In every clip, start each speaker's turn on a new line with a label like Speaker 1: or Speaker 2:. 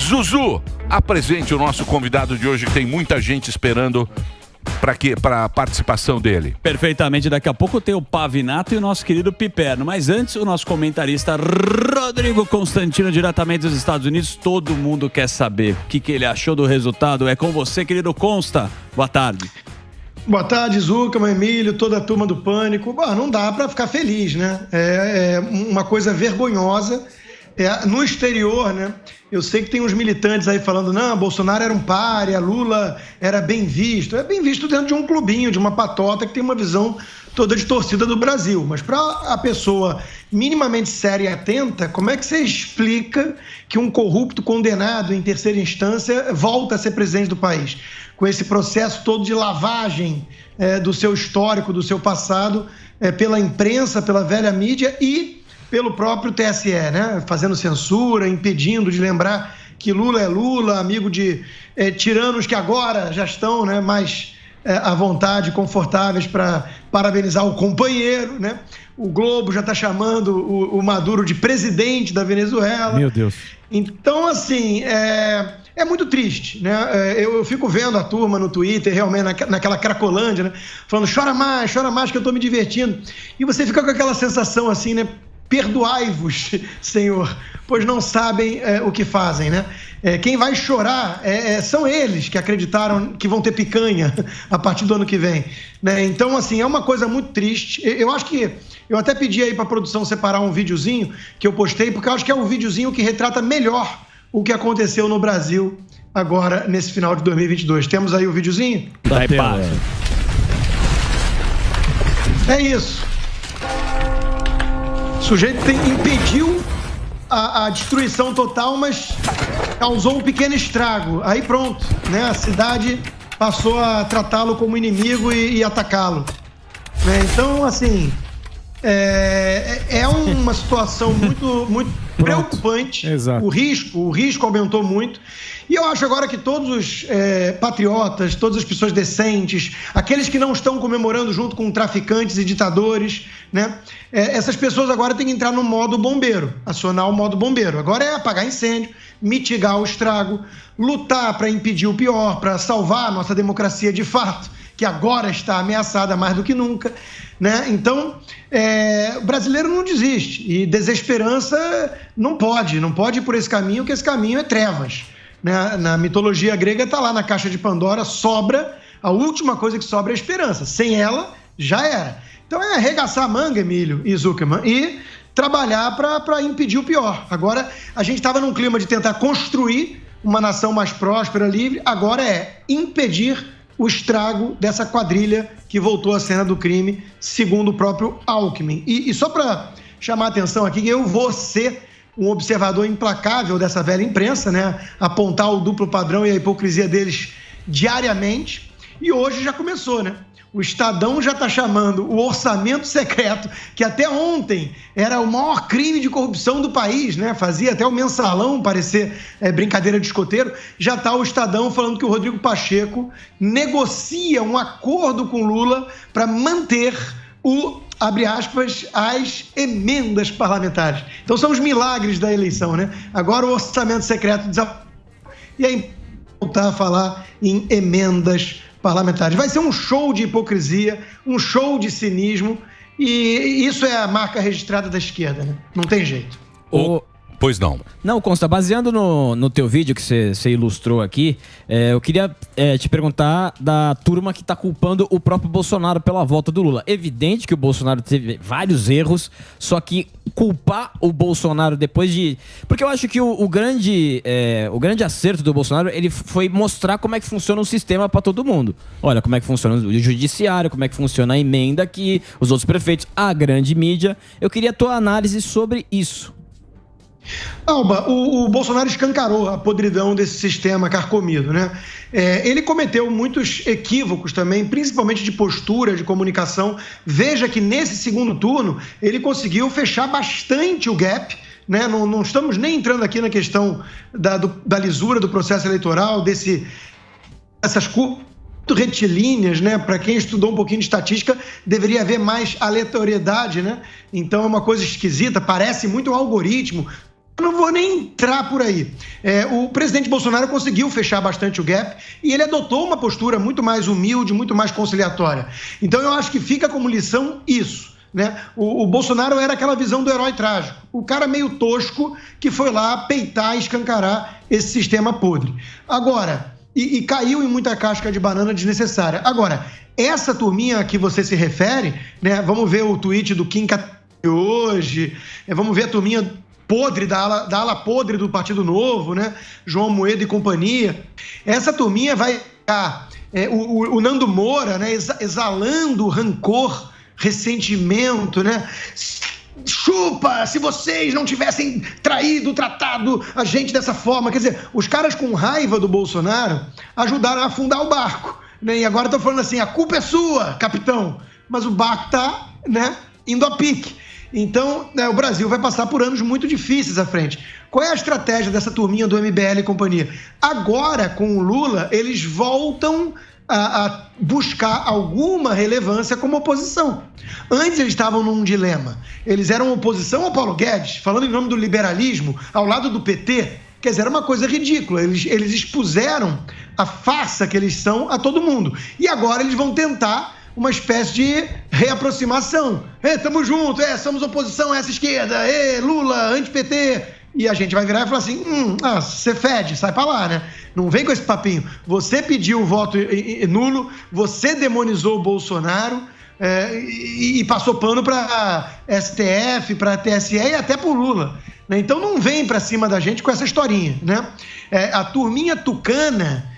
Speaker 1: Zuzu, apresente o nosso convidado de hoje, que tem muita gente esperando para a participação dele.
Speaker 2: Perfeitamente, daqui a pouco tem o Pavinato e o nosso querido Piperno, mas antes o nosso comentarista Rodrigo Constantino, diretamente dos Estados Unidos. Todo mundo quer saber o que ele achou do resultado. É com você, querido Consta. Boa tarde.
Speaker 3: Boa tarde, Zuckerman, Emílio, toda a turma do Pânico. Bom, não dá para ficar feliz, né? É uma coisa vergonhosa. No exterior, né? Eu sei que tem uns militantes aí falando, não, Bolsonaro era um pária, Lula era bem visto. É bem visto dentro de um clubinho, de uma patota que tem uma visão toda de torcida do Brasil. Mas para a pessoa minimamente séria e atenta, como é que você explica que um corrupto condenado em terceira instância volta a ser presidente do país? Com esse processo todo de lavagem do seu histórico, do seu passado, pela imprensa, pela velha mídia e pelo próprio TSE, né? Fazendo censura, impedindo de lembrar que Lula é Lula, amigo de tiranos que agora já estão, né, mais à vontade, confortáveis para parabenizar o companheiro, né? O Globo já está chamando o Maduro de presidente da Venezuela.
Speaker 2: Meu Deus.
Speaker 3: Então, assim, é muito triste, né? Eu fico vendo a turma no Twitter, realmente, naquela cracolândia, né? Falando, chora mais que eu estou me divertindo. E você fica com aquela sensação assim, né? Perdoai-vos, Senhor, pois não sabem o que fazem, né? Quem vai chorar são eles que acreditaram que vão ter picanha a partir do ano que vem, né? Então, assim, é uma coisa muito triste. Eu acho que eu até pedi aí para a produção separar um videozinho que eu postei, porque eu acho que é um videozinho que retrata melhor o que aconteceu no Brasil agora nesse final de 2022. Temos aí o videozinho?
Speaker 2: Daí passa.
Speaker 3: É isso. O sujeito impediu a destruição total, mas causou um pequeno estrago. Aí pronto, né? A cidade passou a tratá-lo como inimigo e atacá-lo. Né? Então, assim, é uma situação muito preocupante.
Speaker 4: Exato.
Speaker 3: O risco aumentou muito. E eu acho agora que todos os patriotas, todas as pessoas decentes, aqueles que não estão comemorando junto com traficantes e ditadores, né? Essas pessoas agora têm que entrar no modo bombeiro, acionar o modo bombeiro. Agora é apagar incêndio, mitigar o estrago, lutar para impedir o pior, para salvar a nossa democracia de fato, que agora está ameaçada mais do que nunca, né? Então, o brasileiro não desiste e desesperança não pode ir por esse caminho, porque esse caminho é trevas. Na mitologia grega está lá na caixa de Pandora, a última coisa que sobra é a esperança. Sem ela, já era. Então é arregaçar a manga, Emílio e Zuckerman, e trabalhar para impedir o pior. Agora, a gente estava num clima de tentar construir uma nação mais próspera, livre, agora é impedir o estrago dessa quadrilha que voltou à cena do crime, segundo o próprio Alckmin. E só para chamar a atenção aqui, eu vou ser um observador implacável dessa velha imprensa, né? Apontar o duplo padrão e a hipocrisia deles diariamente. E hoje já começou, né? O Estadão já está chamando o orçamento secreto, que até ontem era o maior crime de corrupção do país, né? Fazia até o mensalão parecer brincadeira de escoteiro. Já está o Estadão falando que o Rodrigo Pacheco negocia um acordo com Lula para manter abre aspas, as emendas parlamentares. Então são os milagres da eleição, né? Agora o orçamento secreto e aí voltar a falar em emendas parlamentares. Vai ser um show de hipocrisia, um show de cinismo, e isso é a marca registrada da esquerda, né? Não tem jeito.
Speaker 1: Pois não.
Speaker 5: Não, Consta, baseando no teu vídeo que você ilustrou aqui, eu queria te perguntar da turma que está culpando o próprio Bolsonaro pela volta do Lula. Evidente que o Bolsonaro teve vários erros, só que culpar o Bolsonaro depois de... Porque eu acho que o grande acerto do Bolsonaro, ele foi mostrar como é que funciona o sistema para todo mundo. Olha como é que funciona o judiciário, como é que funciona a emenda aqui, os outros prefeitos, a grande mídia. Eu queria a tua análise sobre isso.
Speaker 3: Alba, o Bolsonaro escancarou a podridão desse sistema carcomido, né? Ele cometeu muitos equívocos também, principalmente de postura, de comunicação. Veja que nesse segundo turno ele conseguiu fechar bastante o gap, né? Não estamos nem entrando aqui na questão da lisura do processo eleitoral, essas curvas retilíneas, né? Para quem estudou um pouquinho de estatística, deveria haver mais aleatoriedade, né? Então é uma coisa esquisita, parece muito um algoritmo. não vou nem entrar por aí. O presidente Bolsonaro conseguiu fechar bastante o gap e ele adotou uma postura muito mais humilde, muito mais conciliatória. Então eu acho que fica como lição isso, né? O Bolsonaro era aquela visão do herói trágico, o cara meio tosco que foi lá peitar e escancarar esse sistema podre. Agora, e caiu em muita casca de banana desnecessária. Agora, essa turminha a que você se refere, né? Vamos ver o tweet do Kim hoje, vamos ver a turminha podre, da ala podre do Partido Novo, né? João Moedo e companhia. Essa turminha vai ficar, o Nando Moura, né? Exalando rancor, ressentimento, né? Chupa, se vocês não tivessem tratado a gente dessa forma. Quer dizer, os caras com raiva do Bolsonaro ajudaram a afundar o barco, né? E agora estão falando assim, a culpa é sua, capitão. Mas o barco está, né, indo a pique. Então, o Brasil vai passar por anos muito difíceis à frente. Qual é a estratégia dessa turminha do MBL e companhia? Agora, com o Lula, eles voltam a buscar alguma relevância como oposição. Antes eles estavam num dilema. Eles eram oposição ao Paulo Guedes, falando em nome do liberalismo, ao lado do PT. Quer dizer, era uma coisa ridícula. Eles expuseram a farsa que eles são a todo mundo. E agora eles vão tentar uma espécie de reaproximação. Tamo junto, somos oposição a essa esquerda, Lula, anti-PT. E a gente vai virar e falar assim, você fede, sai pra lá, né? Não vem com esse papinho. Você pediu o voto nulo, você demonizou o Bolsonaro e passou pano pra STF, pra TSE e até pro Lula. Né? Então não vem pra cima da gente com essa historinha, né? A turminha tucana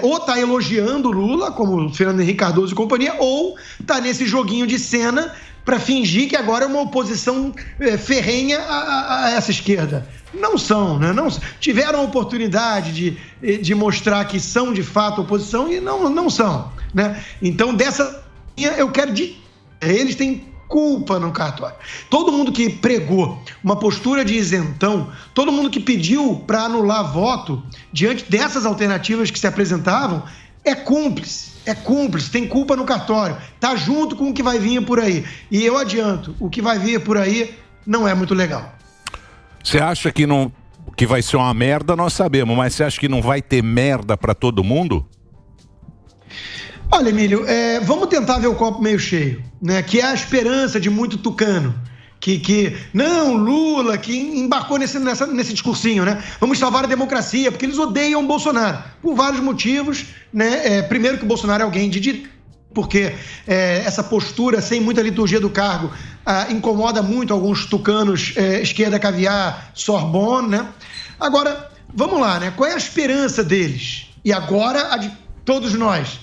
Speaker 3: ou tá elogiando o Lula, como o Fernando Henrique Cardoso e companhia, ou tá nesse joguinho de cena para fingir que agora é uma oposição ferrenha a essa esquerda. Não são, né? Não, tiveram a oportunidade de mostrar que são de fato oposição e não são, né? Então, dessa eu quero dizer, eles têm culpa no cartório. Todo mundo que pregou uma postura de isentão, todo mundo que pediu para anular voto diante dessas alternativas que se apresentavam, é cúmplice, tem culpa no cartório, tá junto com o que vai vir por aí. E eu adianto, o que vai vir por aí não é muito legal.
Speaker 1: Você acha que vai ser uma merda, nós sabemos, mas você acha que não vai ter merda para todo mundo?
Speaker 3: Olha, Emílio, vamos tentar ver o copo meio cheio, né? Que é a esperança de muito tucano. Não, Lula, que embarcou nesse discursinho, né? Vamos salvar a democracia, porque eles odeiam o Bolsonaro, por vários motivos, né? Primeiro que o Bolsonaro é alguém porque essa postura sem muita liturgia do cargo incomoda muito alguns tucanos esquerda caviar, Sorbonne, né? Agora, vamos lá, né? Qual é a esperança deles? E agora a de todos nós?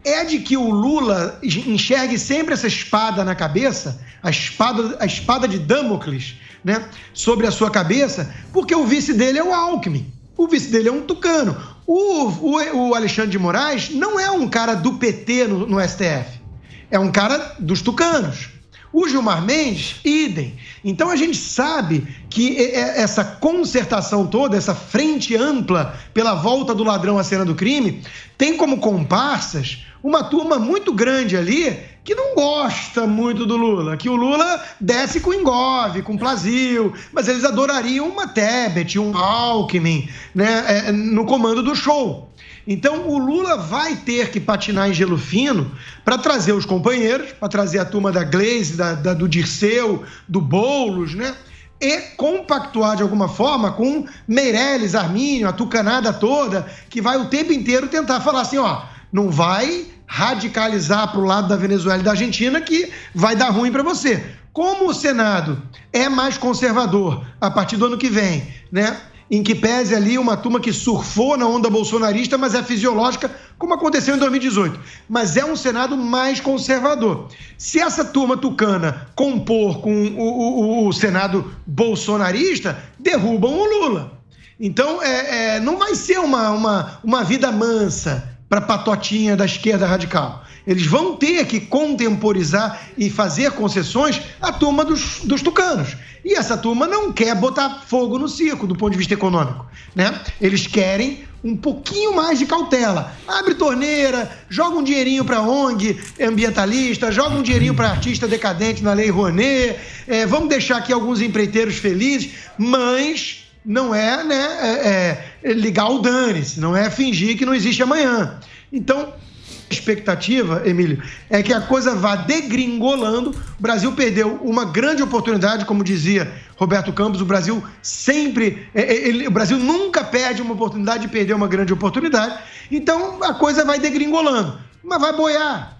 Speaker 3: É de que o Lula enxergue sempre essa espada na cabeça, a espada de Damocles, né, sobre a sua cabeça, porque o vice dele é o Alckmin, o vice dele é um tucano. O Alexandre de Moraes não é um cara do PT no STF, é um cara dos tucanos. O Gilmar Mendes, idem. Então a gente sabe que essa concertação toda, essa frente ampla pela volta do ladrão à cena do crime, tem como comparsas uma turma muito grande ali que não gosta muito do Lula, que o Lula desce com engove, com Plasio, mas eles adorariam uma Tebet, um Alckmin, né, no comando do show. Então o Lula vai ter que patinar em gelo fino para trazer os companheiros, para trazer a turma da Gleisi, do Dirceu, do Boulos, né? E compactuar de alguma forma com Meirelles, Arminio, a tucanada toda, que vai o tempo inteiro tentar falar assim, não vai radicalizar para o lado da Venezuela e da Argentina que vai dar ruim para você. Como o Senado é mais conservador a partir do ano que vem, né? Em que pese ali uma turma que surfou na onda bolsonarista, mas é fisiológica, como aconteceu em 2018. Mas é um Senado mais conservador. Se essa turma tucana compor com o Senado bolsonarista, derrubam o Lula. Então, não vai ser uma vida mansa para a patotinha da esquerda radical. Eles vão ter que contemporizar e fazer concessões à turma dos tucanos. E essa turma não quer botar fogo no circo do ponto de vista econômico, né? Eles querem um pouquinho mais de cautela. Abre torneira, joga um dinheirinho para ONG ambientalista, joga um dinheirinho para artista decadente na Lei Rouanet, vamos deixar aqui alguns empreiteiros felizes, mas não é, ligar o dane-se, não é fingir que não existe amanhã. Então, a expectativa, Emílio, é que a coisa vá degringolando. O Brasil perdeu uma grande oportunidade, como dizia Roberto Campos, o Brasil o Brasil nunca perde uma oportunidade de perder uma grande oportunidade. Então, a coisa vai degringolando, mas vai boiar.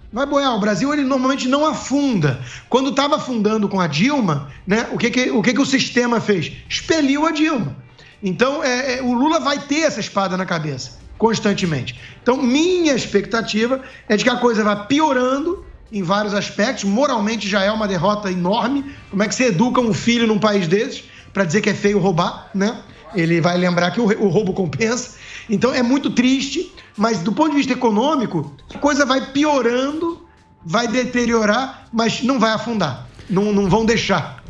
Speaker 3: O Brasil, ele normalmente não afunda. Quando estava afundando com a Dilma, né, o que o sistema fez? Expeliu a Dilma. Então, o Lula vai ter essa espada na cabeça constantemente. Então, minha expectativa é de que a coisa vá piorando em vários aspectos. Moralmente já é uma derrota enorme. Como é que você educa um filho num país desses para dizer que é feio roubar, né? Ele vai lembrar que o roubo compensa. Então, é muito triste, mas do ponto de vista econômico, a coisa vai piorando, vai deteriorar, mas não vai afundar. Não vão deixar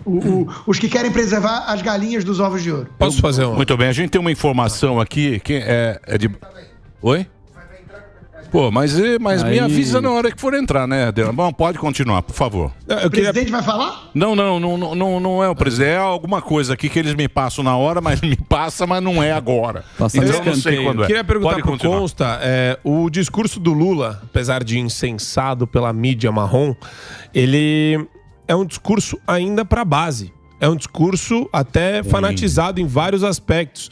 Speaker 3: os que querem preservar as galinhas dos ovos de ouro.
Speaker 1: Posso fazer um? Muito bem, a gente tem uma informação aqui que é de... Oi? Pô, mas me avisa na hora que for entrar, né? Bom, pode continuar, por favor.
Speaker 3: O presidente vai falar?
Speaker 1: Não é o presidente. É alguma coisa aqui que eles me passam na hora, mas não é agora.
Speaker 4: Então eu não sei quando é. Queria perguntar pro Consta, o discurso do Lula, apesar de insensado pela mídia marrom, ele é um discurso ainda para a base. É um discurso até fanatizado em vários aspectos.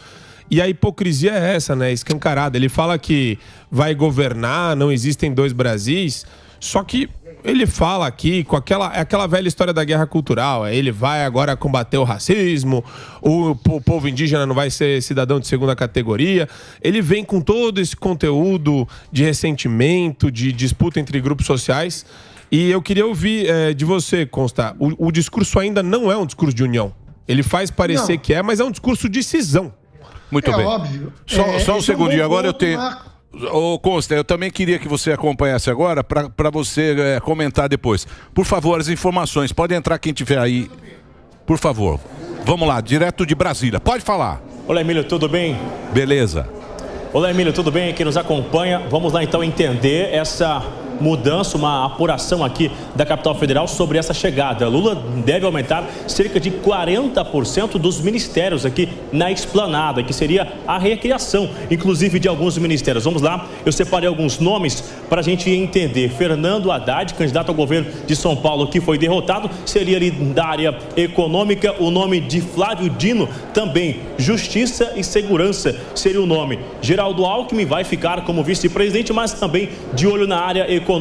Speaker 4: E a hipocrisia é essa, né? Escancarada. Ele fala que vai governar, não existem dois Brasis, só que ele fala aqui com aquela velha história da guerra cultural. Ele vai agora combater o racismo, o povo indígena não vai ser cidadão de segunda categoria. Ele vem com todo esse conteúdo de ressentimento, de disputa entre grupos sociais. E eu queria ouvir de você, Consta, o discurso ainda não é um discurso de união. Ele faz parecer que mas é um discurso de cisão.
Speaker 1: Muito bem.
Speaker 3: Óbvio.
Speaker 1: Só um segundinho, agora eu tenho... Ô, Consta, eu também queria que você acompanhasse agora para você comentar depois. Por favor, as informações. Pode entrar quem tiver aí. Por favor. Vamos lá, direto de Brasília. Pode falar.
Speaker 6: Olá, Emílio, tudo bem?
Speaker 1: Beleza.
Speaker 6: Olá, Emílio, tudo bem? Quem nos acompanha, vamos lá então entender essa mudança, uma apuração aqui da capital federal sobre essa chegada. Lula deve aumentar cerca de 40% dos ministérios aqui na esplanada, que seria a recriação, inclusive, de alguns ministérios. Vamos lá, eu separei alguns nomes para a gente entender. Fernando Haddad, candidato ao governo de São Paulo, que foi derrotado, seria ali da área econômica. O nome de Flávio Dino, também Justiça e Segurança seria o nome. Geraldo Alckmin vai ficar como vice-presidente, mas também de olho na área econômica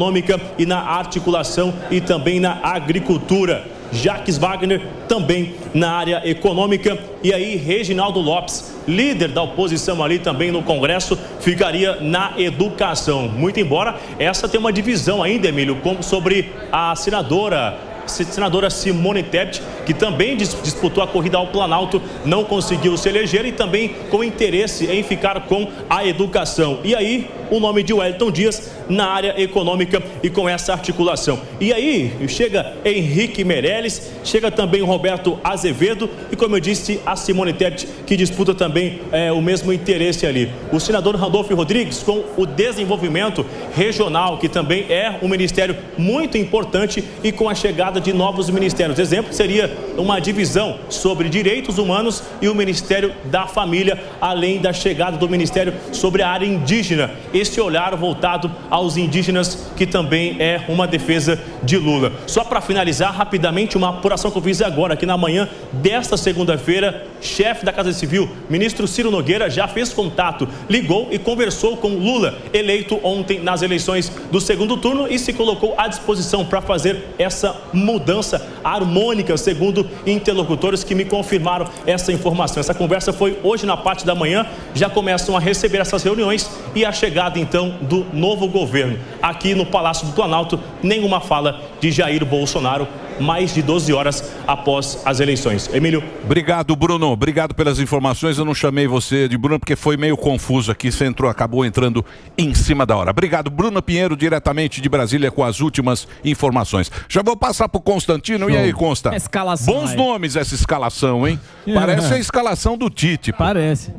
Speaker 6: e na articulação e também na agricultura. Jacques Wagner também na área econômica. E aí Reginaldo Lopes, líder da oposição ali também no Congresso, ficaria na educação. Muito embora essa tenha uma divisão ainda, Emílio, sobre a senadora Simone Tebet, que também disputou a corrida ao Planalto, não conseguiu se eleger e também com interesse em ficar com a educação. E aí, o nome de Wellington Dias na área econômica e com essa articulação. E aí, chega Henrique Meirelles, chega também o Roberto Azevedo e, como eu disse, a Simone Tebet, que disputa também o mesmo interesse ali. O senador Randolfo Rodrigues com o desenvolvimento regional, que também é um ministério muito importante, e com a chegada de novos ministérios. Exemplo seria uma divisão sobre direitos humanos e o Ministério da Família, além da chegada do Ministério sobre a área indígena. Esse olhar voltado aos indígenas, que também é uma defesa de Lula. Só para finalizar rapidamente, uma apuração que eu fiz agora, aqui na manhã desta segunda-feira, chefe da Casa Civil, ministro Ciro Nogueira, já fez contato, ligou e conversou com Lula, eleito ontem nas eleições do segundo turno, e se colocou à disposição para fazer essa mudança harmônica, segundo interlocutores que me confirmaram essa informação. Essa conversa foi hoje na parte da manhã, já começam a receber essas reuniões e a chegada então do novo governo. Aqui no Palácio do Planalto, nenhuma fala de Jair Bolsonaro, mais de 12 horas após as eleições. Emílio.
Speaker 1: Obrigado, Bruno. Obrigado pelas informações. Eu não chamei você de Bruno porque foi meio confuso aqui. Você acabou entrando em cima da hora. Obrigado, Bruno Pinheiro, diretamente de Brasília, com as últimas informações. Já vou passar pro Constantino. Show. E aí, Consta?
Speaker 5: Escalação.
Speaker 1: Bons nomes essa escalação, hein? Parece a escalação do Tite.
Speaker 5: Parece.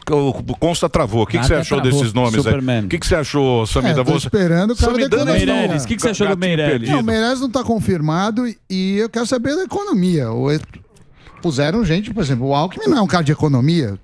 Speaker 1: O Consta travou. O que você achou desses nomes
Speaker 2: Superman.
Speaker 1: aí? O que você achou, Samida?
Speaker 7: Tô esperando o cara da economia.
Speaker 2: Meirelles, o que você achou do Meirelles?
Speaker 7: Não, o Meirelles não está confirmado e eu quero saber da economia. Puseram gente, por exemplo, o Alckmin não é um cara de economia.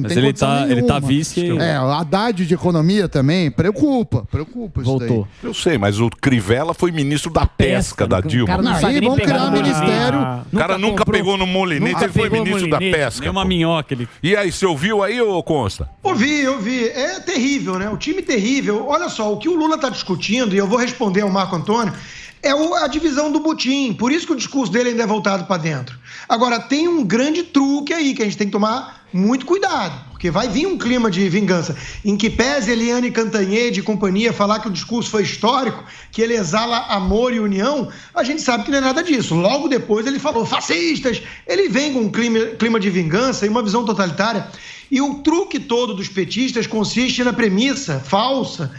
Speaker 2: Mas ele tá vice.
Speaker 7: O Haddad de economia também preocupa
Speaker 2: Voltou.
Speaker 7: Isso daí.
Speaker 1: Eu sei, mas o Crivella foi ministro da pesca da Dilma.
Speaker 7: Aí vão criar um ministério.
Speaker 1: O cara nunca pegou no molinete, ele foi ministro da pesca.
Speaker 2: Nem uma minhoca.
Speaker 1: E aí, você ouviu aí, ô Consta?
Speaker 3: Ouvi. É terrível, né? O time terrível. Olha só, o que o Lula está discutindo, e eu vou responder ao Marco Antônio, é a divisão do butim. Por isso que o discurso dele ainda é voltado para dentro. Agora, tem um grande truque aí que a gente tem que tomar muito cuidado, porque vai vir um clima de vingança. Em que pese Eliane Cantanhede e companhia falar que o discurso foi histórico, que ele exala amor e união, a gente sabe que não é nada disso. Logo depois ele falou fascistas, ele vem com um clima de vingança e uma visão totalitária. E o truque todo dos petistas consiste na premissa falsa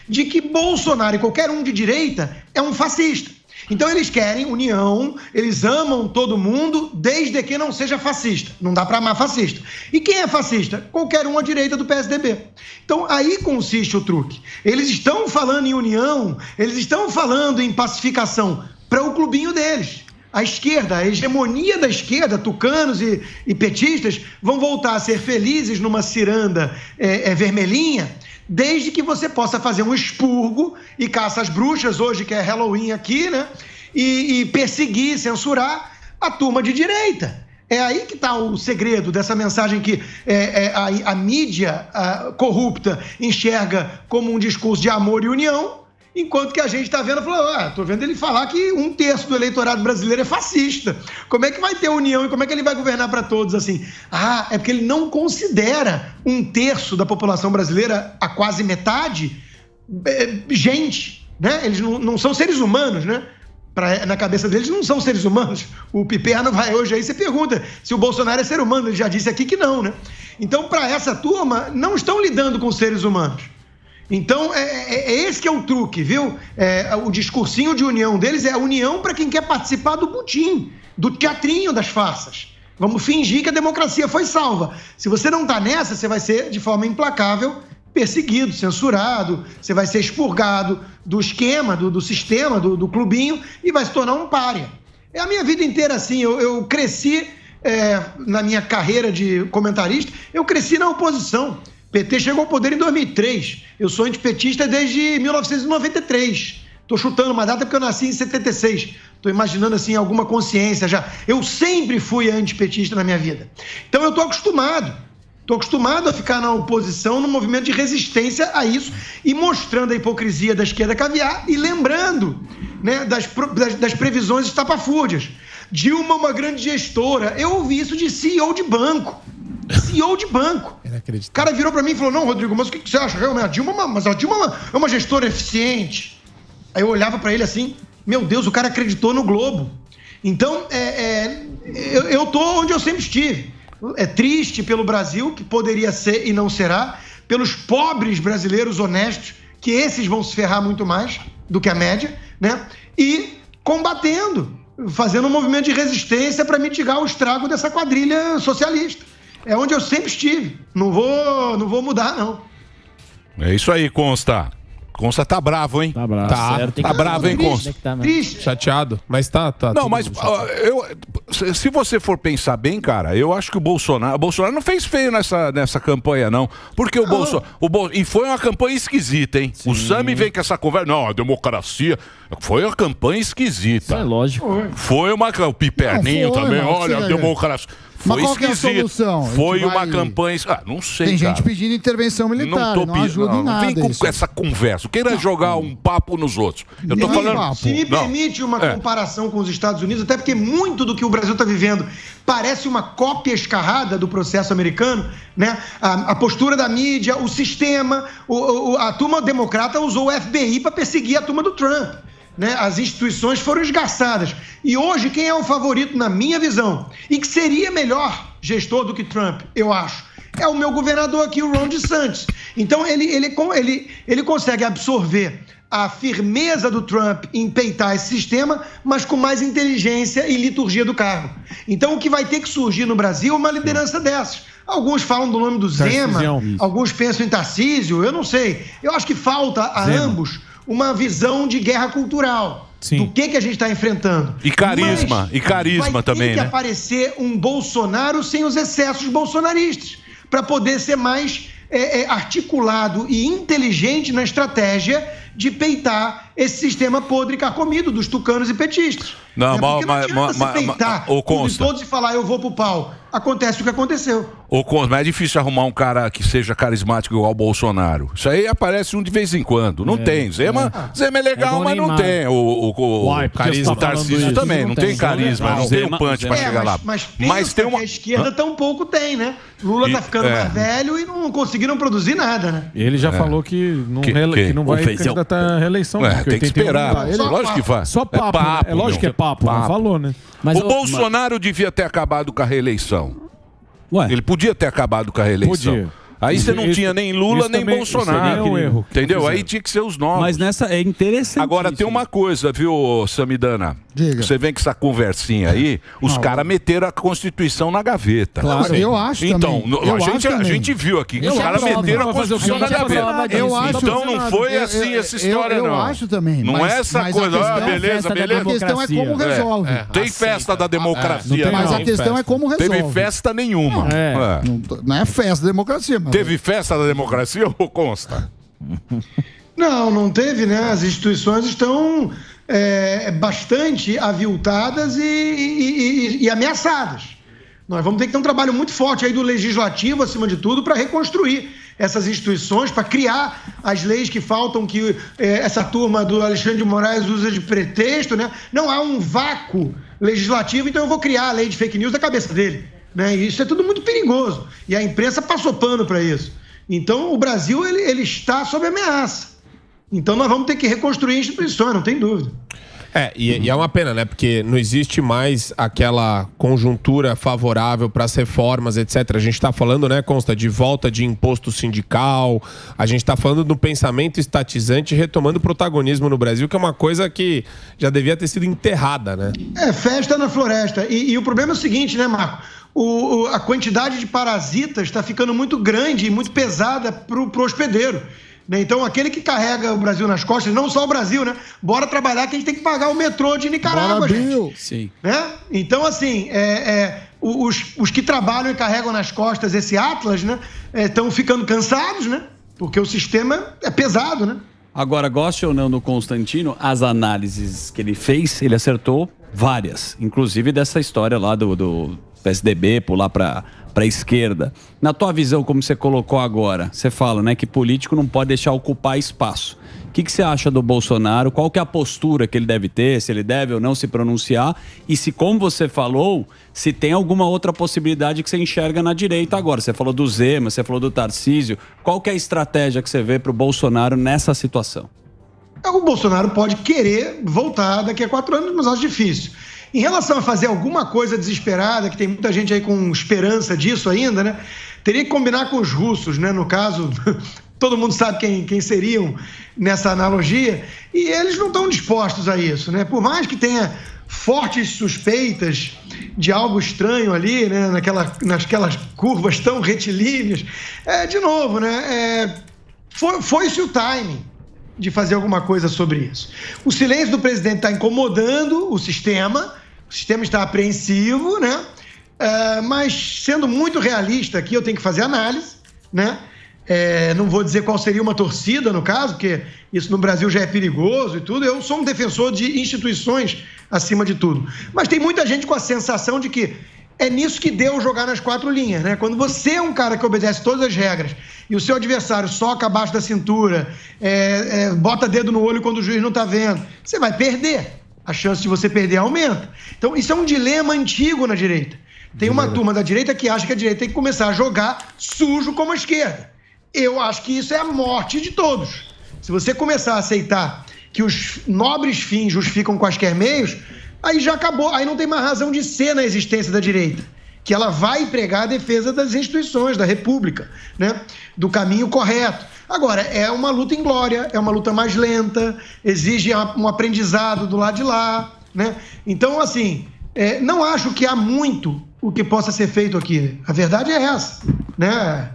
Speaker 3: de que Bolsonaro e qualquer um de direita é um fascista. Então eles querem união, eles amam todo mundo, desde que não seja fascista. Não dá para amar fascista. E quem é fascista? Qualquer um à direita do PSDB. Então aí consiste o truque. Eles estão falando em união, eles estão falando em pacificação para o clubinho deles. A esquerda, a hegemonia da esquerda, tucanos e petistas, vão voltar a ser felizes numa ciranda vermelhinha, desde que você possa fazer um expurgo e caça às bruxas, hoje que é Halloween aqui, né? E perseguir, censurar a turma de direita. É aí que está o segredo dessa mensagem que a mídia corrupta enxerga como um discurso de amor e união, enquanto que a gente está vendo, estou vendo ele falar que 1/3 do eleitorado brasileiro é fascista. Como é que vai ter união e como é que ele vai governar para todos assim? É porque ele não considera 1/3 da população brasileira, a quase metade, gente, né? Eles não são seres humanos, né? Na cabeça deles não são seres humanos. O Piperno vai hoje aí, você pergunta se o Bolsonaro é ser humano, ele já disse aqui que não, né? Então, para essa turma, não estão lidando com seres humanos. Então, esse que é o truque, viu? O discursinho de união deles é a união para quem quer participar do butim, do teatrinho das farsas. Vamos fingir que a democracia foi salva. Se você não está nessa, você vai ser, de forma implacável, perseguido, censurado, você vai ser expurgado do esquema, do sistema, do clubinho e vai se tornar um pária. É a minha vida inteira assim, eu cresci, na minha carreira de comentarista, eu cresci na oposição. PT chegou ao poder em 2003. Eu sou antipetista desde 1993. Estou chutando uma data porque eu nasci em 76. Estou imaginando assim alguma consciência já. Eu sempre fui antipetista na minha vida. Então eu estou acostumado. Estou acostumado a ficar na oposição, no movimento de resistência a isso e mostrando a hipocrisia da esquerda caviar e lembrando, né, das previsões estapafúrdias. Dilma, uma grande gestora. Eu ouvi isso de CEO de banco. CEO de banco. O cara virou pra mim e falou, não, Rodrigo, mas o que você acha? A Dilma é uma gestora eficiente. Aí eu olhava pra ele assim, meu Deus, o cara acreditou no Globo. Então, eu tô onde eu sempre estive. É triste pelo Brasil, que poderia ser e não será, pelos pobres brasileiros honestos, que esses vão se ferrar muito mais do que a média, né? E combatendo, fazendo um movimento de resistência para mitigar o estrago dessa quadrilha socialista. É onde eu sempre estive. Não vou mudar, não.
Speaker 1: É isso aí, Consta. Consta tá bravo, hein?
Speaker 2: Tá bravo.
Speaker 1: Tá bravo, hein, Consta?
Speaker 4: Triste. Chateado. Mas tá.
Speaker 1: Não, mas se você for pensar bem, cara, eu acho que o Bolsonaro não fez feio nessa campanha, não. Porque e foi uma campanha esquisita, hein? Sim. O Sami vem com essa conversa. Não, a democracia. Foi uma campanha esquisita.
Speaker 5: Isso é lógico.
Speaker 1: Foi o Piperninho também. Olha, a democracia. Foi
Speaker 7: qual que é a solução?
Speaker 1: Foi uma campanha... não sei,
Speaker 7: Tem gente pedindo intervenção militar, não ajuda em nada.
Speaker 1: Não vem com essa conversa. Queira jogar um papo nos outros. Eu tô falando...
Speaker 3: Se me permite uma comparação com os Estados Unidos, até porque muito do que o Brasil está vivendo parece uma cópia escarrada do processo americano, né? A postura da mídia, o sistema, a turma democrata usou o FBI para perseguir a turma do Trump. Né? As instituições foram esgarçadas. E hoje, quem é o favorito, na minha visão, e que seria melhor gestor do que Trump, eu acho, é o meu governador aqui, o Ron DeSantis. Então, ele consegue absorver a firmeza do Trump em peitar esse sistema, mas com mais inteligência e liturgia do cargo. Então, o que vai ter que surgir no Brasil é uma liderança dessas. Alguns falam do nome do Zema, alguns pensam em Tarcísio, eu não sei. Eu acho que falta a ambos uma visão de guerra cultural. Sim. Do que a gente está enfrentando.
Speaker 1: E carisma também, né? Tem que
Speaker 3: aparecer um Bolsonaro sem os excessos bolsonaristas, para poder ser mais articulado e inteligente na estratégia de peitar esse sistema podre e carcomido dos tucanos e petistas.
Speaker 1: Não,
Speaker 3: todos e falar eu vou pro pau. Acontece o que aconteceu.
Speaker 1: Mas é difícil arrumar um cara que seja carismático igual o Bolsonaro. Isso aí aparece um de vez em quando. Não tem. Zema é legal, mas não tem. O Tarcísio também. Não tem carisma, não tem o punch pra chegar lá.
Speaker 3: Mas tem uma... que a esquerda tampouco tem, né? Lula tá ficando mais velho e não conseguiram produzir nada, né?
Speaker 4: Ele já falou que não vai candidatar a reeleição.
Speaker 1: Tem que esperar. Lógico que vai.
Speaker 4: Só papo. É lógico que é papo. Não falou, né?
Speaker 1: O Bolsonaro devia ter acabado com a reeleição. Ele podia ter acabado com a reeleição. Podia. Aí você não tinha nem Lula nem Bolsonaro.
Speaker 4: Um erro.
Speaker 1: Entendeu? Aí tinha que ser os novos.
Speaker 2: Mas nessa é interessante.
Speaker 1: Agora tem uma coisa, viu, Samidana?
Speaker 7: Diga.
Speaker 1: Você vem com essa conversinha aí, os caras meteram a Constituição na gaveta.
Speaker 7: Claro, eu acho
Speaker 1: então,
Speaker 7: também.
Speaker 1: A gente viu aqui que os caras meteram a Constituição na gaveta. Então não foi assim essa história, não.
Speaker 7: Eu acho também.
Speaker 1: Não é essa coisa, beleza.
Speaker 7: A questão é como resolve.
Speaker 1: Tem festa da democracia.
Speaker 7: Mas a questão é como resolve.
Speaker 1: Teve festa nenhuma.
Speaker 7: Não é festa da democracia.
Speaker 1: Teve festa da democracia ou consta?
Speaker 3: Não teve, né? As instituições estão bastante aviltadas e ameaçadas. Nós vamos ter que ter um trabalho muito forte aí do legislativo, acima de tudo, para reconstruir essas instituições, para criar as leis que faltam, que essa turma do Alexandre de Moraes usa de pretexto, né? Não há um vácuo legislativo, então eu vou criar a lei de fake news da cabeça dele. Né? Isso é tudo muito perigoso. E a imprensa passou pano para isso. Então, o Brasil ele está sob ameaça. Então, nós vamos ter que reconstruir instituições, não tem dúvida.
Speaker 4: E é uma pena, né? Porque não existe mais aquela conjuntura favorável para as reformas, etc. A gente está falando, né, Consta, de volta de imposto sindical, a gente está falando do pensamento estatizante retomando protagonismo no Brasil, que é uma coisa que já devia ter sido enterrada, né?
Speaker 3: Festa na floresta. E o problema é o seguinte, né, Marco? A quantidade de parasitas está ficando muito grande e muito pesada pro hospedeiro. Então, aquele que carrega o Brasil nas costas, não só o Brasil, né? Bora trabalhar que a gente tem que pagar o metrô de Nicarágua, gente.
Speaker 2: Sim.
Speaker 3: Né? Então, assim, os que trabalham e carregam nas costas esse Atlas, né? Estão ficando cansados, né? Porque o sistema é pesado, né?
Speaker 2: Agora, goste ou não do Constantino, as análises que ele fez, ele acertou várias. Inclusive dessa história lá do PSDB pular para a esquerda. Na tua visão, como você colocou agora, você fala, né, que político não pode deixar ocupar espaço. O que você acha do Bolsonaro? Qual que é a postura que ele deve ter? Se ele deve ou não se pronunciar? E se, como você falou, se tem alguma outra possibilidade que você enxerga na direita agora? Você falou do Zema, você falou do Tarcísio. Qual que é a estratégia que você vê para o Bolsonaro nessa situação?
Speaker 3: O Bolsonaro pode querer voltar daqui a 4 anos, mas acho difícil. Em relação a fazer alguma coisa desesperada, que tem muita gente aí com esperança disso ainda, né? Teria que combinar com os russos, né? No caso, todo mundo sabe quem seriam nessa analogia, e eles não estão dispostos a isso, né? Por mais que tenha fortes suspeitas de algo estranho ali, né? Naquelas curvas tão retilíneas, de novo, né? Foi-se o timing de fazer alguma coisa sobre isso. O silêncio do presidente está incomodando o sistema está apreensivo, né? Mas sendo muito realista aqui, eu tenho que fazer análise, né? Não vou dizer qual seria uma torcida, no caso, porque isso no Brasil já é perigoso e tudo. Eu sou um defensor de instituições acima de tudo. Mas tem muita gente com a sensação de que é nisso que deu jogar nas 4 linhas, né? Quando você é um cara que obedece todas as regras e o seu adversário soca abaixo da cintura, bota dedo no olho quando o juiz não tá vendo, você vai perder. A chance de você perder aumenta. Então, isso é um dilema antigo na direita. Tem uma turma da direita que acha que a direita tem que começar a jogar sujo como a esquerda. Eu acho que isso é a morte de todos. Se você começar a aceitar que os nobres fins justificam quaisquer meios, aí já acabou, aí não tem mais razão de ser na existência da direita, que ela vai pregar a defesa das instituições, da república, né? Do caminho correto. Agora, é uma luta inglória, é uma luta mais lenta, exige um aprendizado do lado de lá, né? Então, assim, não acho que há muito o que possa ser feito aqui. A verdade é essa. né?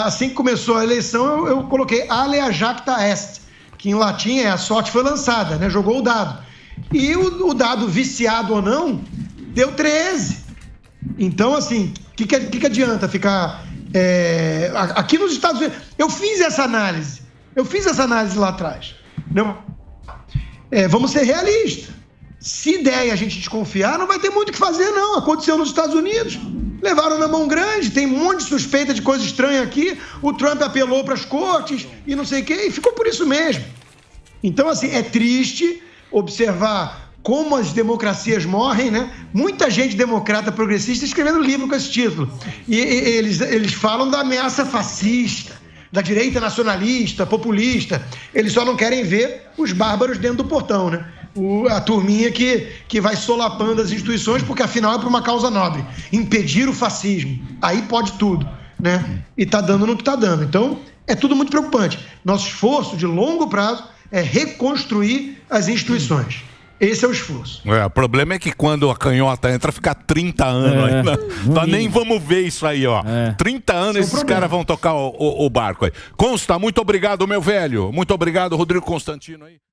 Speaker 3: Assim que começou a eleição, eu coloquei alea jacta est, que em latim a sorte foi lançada, né? Jogou o dado. E o dado, viciado ou não, deu 13. Então, assim, o que adianta ficar... aqui nos Estados Unidos, eu fiz essa análise lá atrás. Não, vamos ser realistas. Se der e a gente desconfiar, não vai ter muito o que fazer, não. Aconteceu nos Estados Unidos. Levaram na mão grande, tem um monte de suspeita de coisa estranha aqui. O Trump apelou para as cortes e não sei o quê, e ficou por isso mesmo. Então, assim, é triste observar como as democracias morrem, né? Muita gente democrata progressista escrevendo livro com esse título. E eles falam da ameaça fascista, da direita nacionalista, populista. Eles só não querem ver os bárbaros dentro do portão, né? A turminha que vai solapando as instituições, porque afinal é por uma causa nobre. Impedir o fascismo. Aí pode tudo, né? E tá dando no que tá dando. Então, é tudo muito preocupante. Nosso esforço de longo prazo é reconstruir as instituições. Esse é o esforço.
Speaker 1: O problema é que quando a canhota entra, fica 30 anos ainda. Nós nem vamos ver isso aí, ó. 30 anos esses caras vão tocar o barco aí. Consta, muito obrigado, meu velho. Muito obrigado, Rodrigo Constantino aí.